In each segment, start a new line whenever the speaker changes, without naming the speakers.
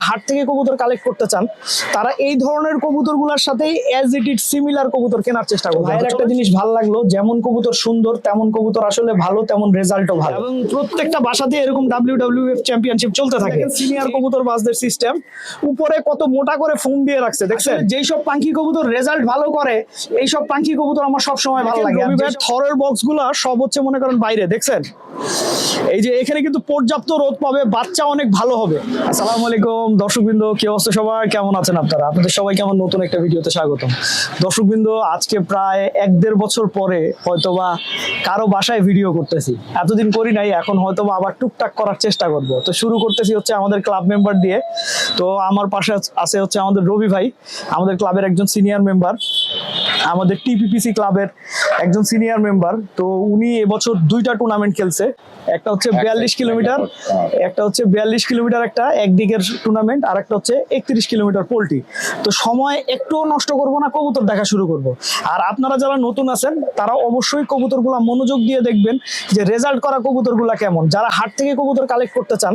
হাট থেকে কবুতর কালেক্ট করতে চান তারা এই ধরনের কবুতরগুলোর সাথেই অ্যাজ ইট ইজ সিমিলার কবুতর কেনার চেষ্টা করবেন। ভাইয়ের একটা জিনিস ভালো লাগলো, যেমন কবুতর সুন্দর তেমন কবুতর আসলে ভালো, তেমন রেজাল্টও ভালো, এবং প্রত্যেকটা বাসাতে এরকম WWF চ্যাম্পিয়নশিপ চলতে থাকে। সিনিয়র কবুতর বাসদের সিস্টেম উপরে কত মোটা করে ফোম দিয়ে রাখছে দেখছেন। যেই সব পাখি কবুতর রেজাল্ট ভালো করে এই সব পাখি কবুতর আমার সব সময় ভালো লাগে। থরের বক্সগুলো সব হচ্ছে মনে করেন বাইরে দেখছেন, এই যে এখানে কিন্তু পর্যাপ্ত রোদ পাবে, বাচ্চা অনেক ভালো হবে। আসসালামু আলাইকুম দর্শকবৃন্দ, কি অবস্থা সবাই, কেমন আছেন আপনারা? আপনাদের সবাইকে আমার নতুন একটা ভিডিওতে স্বাগতম। দর্শকবৃন্দ, আজকে প্রায় 1-1.5 বছর পরে হয়তোবা কারো বাসায় ভিডিও করতেছি। এতদিন করি নাই, এখন হয়তোবা আবার টুকটাক করার চেষ্টা করব। তো শুরু করতেছি হচ্ছে আমাদের ক্লাব মেম্বার দিয়ে। তো আমার পাশে আছে হচ্ছে আমাদের রবি ভাই, আমাদের ক্লাবের একজন সিনিয়র মেম্বার, আমাদের TPPC ক্লাবের একজন সিনিয়র মেম্বার। তো উনি এবছর 2টা টুর্নামেন্ট খেলছে, একটা হচ্ছে 42 কিলোমিটার, একটা হচ্ছে 42 কিলোমিটার একটা একদিকের টুর্নামেন্ট, আর একটা হচ্ছে 31 কিলোমিটার পোল্ট্রি। তো সময় একটুও নষ্ট করব না, কবুতর দেখা শুরু করব। আর আপনারা যারা নতুন আছেন তারা অবশ্যই কবুতরগুলা মনোযোগ দিয়ে দেখবেন যে রেজাল্ট করা কবুতরগুলা কেমন। যারা হাট থেকে কবুতর কালেক্ট করতে চান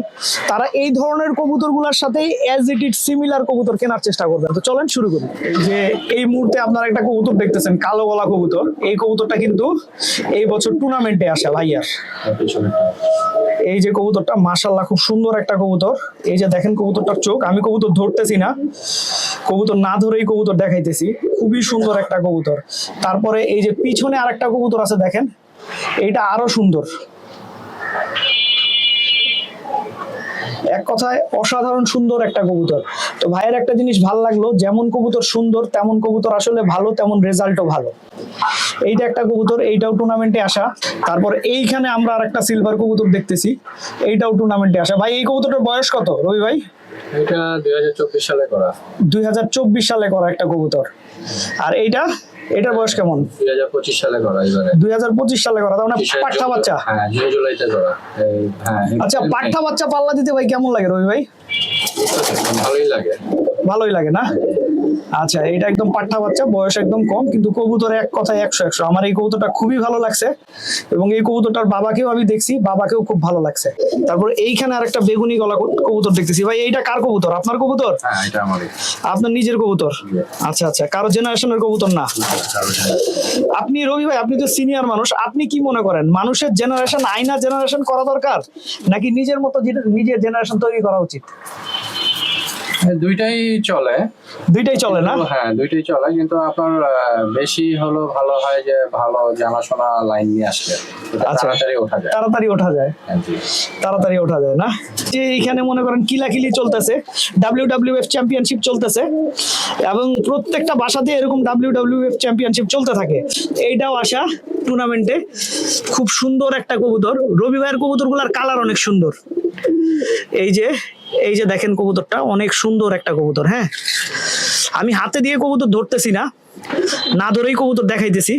তারা এই ধরনের কবুতরগুলোর সাথেই অ্যাজ ইট ইজ সিমিলার কবুতর কেনার চেষ্টা করবেন। তো চলেন শুরু করি। এই যে এই মুহূর্তে আপনারা একটা কবুতর দেখতেছেন, কালো গলা কবুতর। এই কবুতরটা কিন্তু এই বছর টুর্নামেন্টে আসা ভাইয়ার। এই যে কবুতরটা মাশাআল্লাহ খুব সুন্দর একটা কবুতর। এই যে দেখেন কবুতরটার চোখ, আমি কবুতর ধরতেছি না, কবুতর না ধরেই কবুতর দেখাইতেছি। খুবই সুন্দর একটা কবুতর। তারপরে এই যে পিছনে আরেকটা কবুতর আছে দেখেন, এইটা আরো সুন্দর। এক কথায় অসাধারণ সুন্দর একটা কবুতর। তো ভাইয়ের একটা জিনিস ভালো লাগলো, যেমন কবুতর সুন্দর তেমন কবুতর আসলে ভালো, তেমন রেজাল্টও ভালো। এইটা একটা কবুতর, এইটাও টুর্নামেন্টে আসা। তারপর এইখানে আমরা আরেকটা সিলভার কবুতর দেখতেছি, এইটাও টুর্নামেন্টে আসা। ভাই এই কবুতরটার বয়স কত রবি ভাই?
এটা 2024 সালে করা।
2024 সালে করা একটা কবুতর। আর এটার বয়স কেমন?
2025 সালে করা। এবারে
2025 সালে করা, তার মানে পাঠা বাচ্চা।
হ্যাঁ, জুলাইতে করা। হ্যাঁ।
আচ্ছা, পাঠা বাচ্চা পাল্লা দিতে ভাই কেমন লাগে রবি ভাই?
ভালোই লাগে।
ভালোই লাগে না? আচ্ছা, এইটা একদম পাঠা বাচ্চা, বয়স একদম কম, কিন্তু কবুতরে এক কথায় 100-100। আমার এই কবুতরটা খুবই ভালো লাগছে, এবং এই কবুতরটার বাবাকেও আমি দেখছি, বাবাকেও খুব ভালো লাগছে। তারপর এইখানে আরেকটা বেগুনি গলা কবুতর দেখতেছি। ভাই এইটা কার কবুতর? আপনার কবুতর?
হ্যাঁ, এটা আমারই।
আপনার নিজের কবুতর? আচ্ছা আচ্ছা, কারো জেনারেশনের কবুতর না? আপনি রবি ভাই, আপনি তো সিনিয়র মানুষ, আপনি কি মনে করেন মানুষের জেনারেশন আইনা জেনারেশন করা দরকার, নাকি নিজের মতো নিজের জেনারেশন তৈরি করা উচিত?
দুইটাই চলে।
দুইটাই চলে না?
হ্যাঁ, দুইটাই চলে, কিন্তু আপনার বেশি হলো ভালো হয় যে ভালো জানাশোনা লাইন নিয়ে আসলে তাড়াতাড়ি ওঠা যায়।
তাড়াতাড়ি ওঠা যায়, তাড়াতাড়ি ওঠা যায় না? যে এখানে মনে করেন কিলাকিলি চলতেছে, WWF চ্যাম্পিয়নশিপ চলতেছে, এবং প্রত্যেকটা বাসাতে এরকম WWF চ্যাম্পিয়নশিপ চলতে থাকে। এইটাও আসা টুর্নামেন্টে। খুব সুন্দর একটা কবুতর। রবি ভাইয়ের কবুতরগুলোর কালার অনেক সুন্দর। এই যে দেখেন কবুতরটা অনেক সুন্দর একটা কবুতর। হ্যাঁ, আমি হাতে দিয়ে কবুতর ধরতেছি না, না ধরেই কবুতর দেখাইতেছি।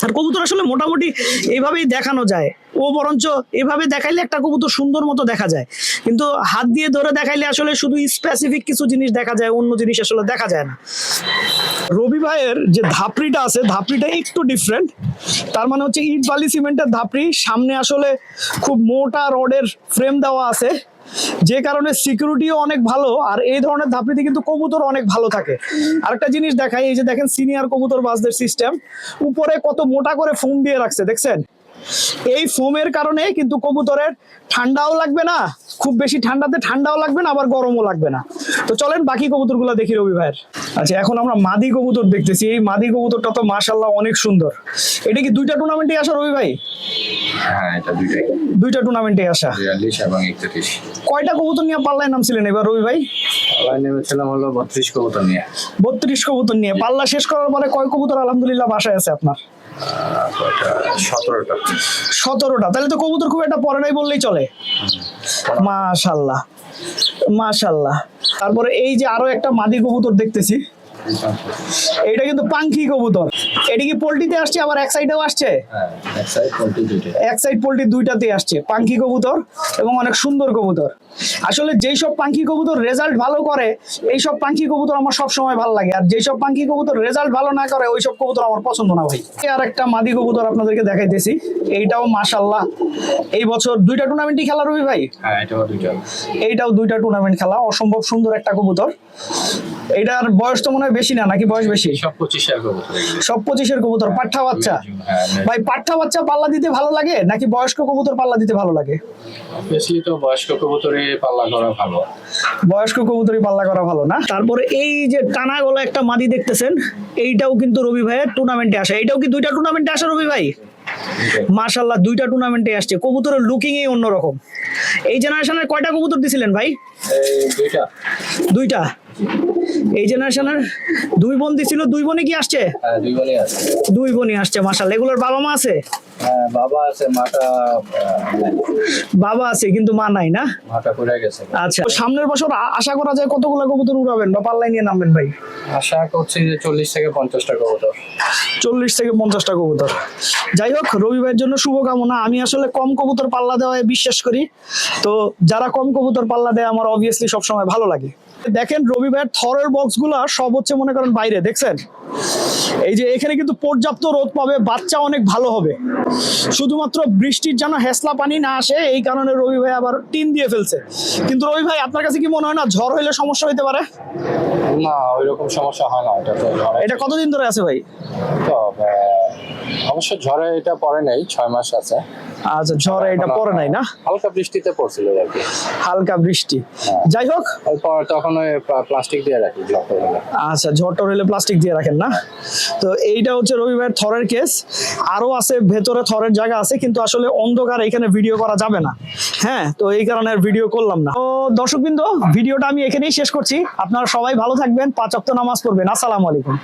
আর কবুতর আসলে মোটামুটি এইভাবেই দেখানো যায়, ও বরঞ্চ এভাবে দেখাইলে একটা কবুতর সুন্দর মতো দেখা যায়, কিন্তু হাত দিয়ে ধরে দেখাইলে আসলে শুধু স্পেসিফিক কিছু জিনিস দেখা যায়, অন্য জিনিস আসলে দেখা যায় না। রবি ভাইয়ের যে ধাপড়িটা আছে, ধাপড়িটা একটু ডিফারেন্ট। তার মানে হচ্ছে ইট বালি সিমেন্টের ধাপড়ি, সামনে আসলে খুব মোটা রডের ফ্রেম দেওয়া আছে, যে কারণে সিকিউরিটিও অনেক ভালো। আর এই ধরনের ধাপড়িতে কিন্তু কবুতর অনেক ভালো থাকে। আরেকটা জিনিস দেখাই, এই যে দেখেন সিনিয়র কবুতর বাসদের সিস্টেম উপরে কত মোটা করে ফোম দিয়ে রাখছে দেখছেন। এই ফোমের কারণে কিন্তু কবুতরের ঠান্ডাও লাগবে না, খুব বেশি ঠান্ডাতে ঠান্ডাও লাগবে না, আবার গরমও লাগবে না। তো চলেন বাকি কবুতরগুলো দেখি রবি ভাইয়ের। আচ্ছা, এখন আমরা মাদি কবুতর দেখতেছি। এই মাদি কবুতরটা তো মাশাআল্লাহ অনেক সুন্দর। এটা কি 2টা টুর্নামেন্টে আসা রবি ভাই?
হ্যাঁ, এটা
2টা টুর্নামেন্টে আসা।
42 এবং 31।
কয়টা কবুতর নিয়ে পাল্লায় নামছিলেন এবার রবি ভাই?
পাল্লায় নেমেছিলাম হলো 32 কবুতর নিয়ে।
32 কবুতর নিয়ে পাল্লা শেষ করার পরে কয় কবুতর আলহামদুলিল্লাহ বাসায় আছে আপনার?
17টা।
17টা। তাহলে তো কবুতর খুব একটা পরে নাই বললেই চলে। মাশাআল্লাহ মাশাআল্লাহ। তারপরে এই যে আরো একটা মাদি কবুতর দেখতেছি, এইটা কিন্তু পাঙ্খি কবুতর। এটি কি পোল্ট্রিতে আসছে আবার এক সাইডেও আসছে?
হ্যাঁ, এক সাইড পোল্ট্রি দুইটা।
এক সাইড পোল্ট্রি দুইটাতে আসছে, পাঙ্কি কবুতর এবং অনেক সুন্দর কবুতর। আসলে যেই সব পাঙ্কি কবুতর রেজাল্ট ভালো করে এই সব পাঙ্কি কবুতর আমার সব সময় ভালো লাগে, আর যেই সব পাঙ্কি কবুতর রেজাল্ট ভালো না করে ওই সব কবুতর আমার পছন্দ না ভাই। আর একটা মাদি কবুতর আপনাদেরকে দেখাইতেছি, এইটাও মাশাআল্লাহ এই বছর 2টা টুর্নামেন্টই খেলা রবি ভাই।
হ্যাঁ, এটাও দুইটা।
এইটাও 2টা টুর্নামেন্ট খেলা, অসম্ভব সুন্দর একটা কবুতর। এটার বয়স তো মনে হয় বেশি না, নাকি বয়স বেশি?
সব 25-এর কবুতর এগুলো।
সব 25-এর কবুতর, পাঠা বাচ্চা।
হ্যাঁ,
ভাই পাঠা বাচ্চা পাল্লা দিতে ভালো লাগে নাকি বয়স্ক কবুতর পাল্লা দিতে ভালো লাগে?
বেশি তো বয়স্ক কবুতরে পাল্লা করা ভালো।
বয়স্ক কবুতরই পাল্লা করা ভালো না? তারপরে এই যে টানা গলা একটা মাদি দেখতেছেন, এইটাও কিন্তু রবি ভাইয়ের টুর্নামেন্টে আসে। এইটাও কি 2টা টুর্নামেন্টে আসে রবি ভাই? মাশাআল্লাহ 2টা টুর্নামেন্টে আসছে। কবুতরের লুকিংই অন্যরকম। এই জেনারেশনের কয়টা কবুতর দিছিলেন ভাই?
এই দুইটা।
2টা। এই জেনারেশনের 2 বোন দিছিল, 2 বোনই কি আসছে?
হ্যাঁ, দুই বোনই আছে।
2 বোনই আসছে মাশাআল্লাহ। এগুলোর বাবা মা আছে?
হ্যাঁ, বাবা আছে, মাটা নাই।
বাবা আছে কিন্তু মা নাই না?
মাটা পড়ে গেছে।
আচ্ছা, সামনের বছর আশা করা যায় কতগুলো কবুতর উড়াবেন বা পাল্লায় নিয়ে নামবেন ভাই?
আশা করছি যে 40 থেকে 50টা কবুতর।
40 থেকে 50টা কবুতর। যাই হোক, রবি ভাইয়ের জন্য শুভকামনা। আমি আসলে কম কবুতর পাল্লা দেওয়ায় বিশ্বাস করি, তো যারা কম কবুতর পাল্লা দেয় আমার অবভিয়াসলি সবসময় ভালো লাগে। দেখেন রবি ভাইয়ের থরের বক্সগুলা সব হচ্ছে মনে করেন বাইরে, দেখছেন? এই যে এখানে কিন্তু পর্যাপ্ত রোদ পাবে, বাচ্চা অনেক ভালো হবে। শুধুমাত্র বৃষ্টির যেন হেসলা পানি না আসে এই কারণে রবি ভাই আবার টিন দিয়ে ফেলছে। কিন্তু রবি ভাই আপনার কাছে কি মনে হয় না ঝড় হইলে সমস্যা হইতে পারে?
না, ওইরকম সমস্যা হয় না। এটা তো ঝড়ে
এটা কতদিন ধরে আছে ভাই?
তো অবশ্য ঝড়ে এটা পড়ে নাই, 6 মাস আছে।
আচ্ছা, ঝড়ে এটা পড়ে নাই না?
হালকা বৃষ্টিতে পড়ছিল আর কি।
হালকা বৃষ্টি। যাই হোক,
এরপর তখন ওই প্লাস্টিক দিয়ে রাখি ব্লক করে।
আচ্ছা, ঝড় হলে প্লাস্টিক দিয়ে রাখেন না? তো এইটা হচ্ছে রবি ভাইয়ের থরের কেস। আরো আছে ভেতরে থরের জায়গা আছে, কিন্তু আসলে অন্ধকার এখানে ভিডিও করা যাবে না। হ্যাঁ, তো এই কারণে ভিডিও করলাম না। তো দর্শকবৃন্দ, ভিডিওটা আমি এখানেই শেষ করছি। আপনারা সবাই ভালো থাকবেন, 5 ওয়াক্ত নামাজ পড়বেন। আসসালামু আলাইকুম।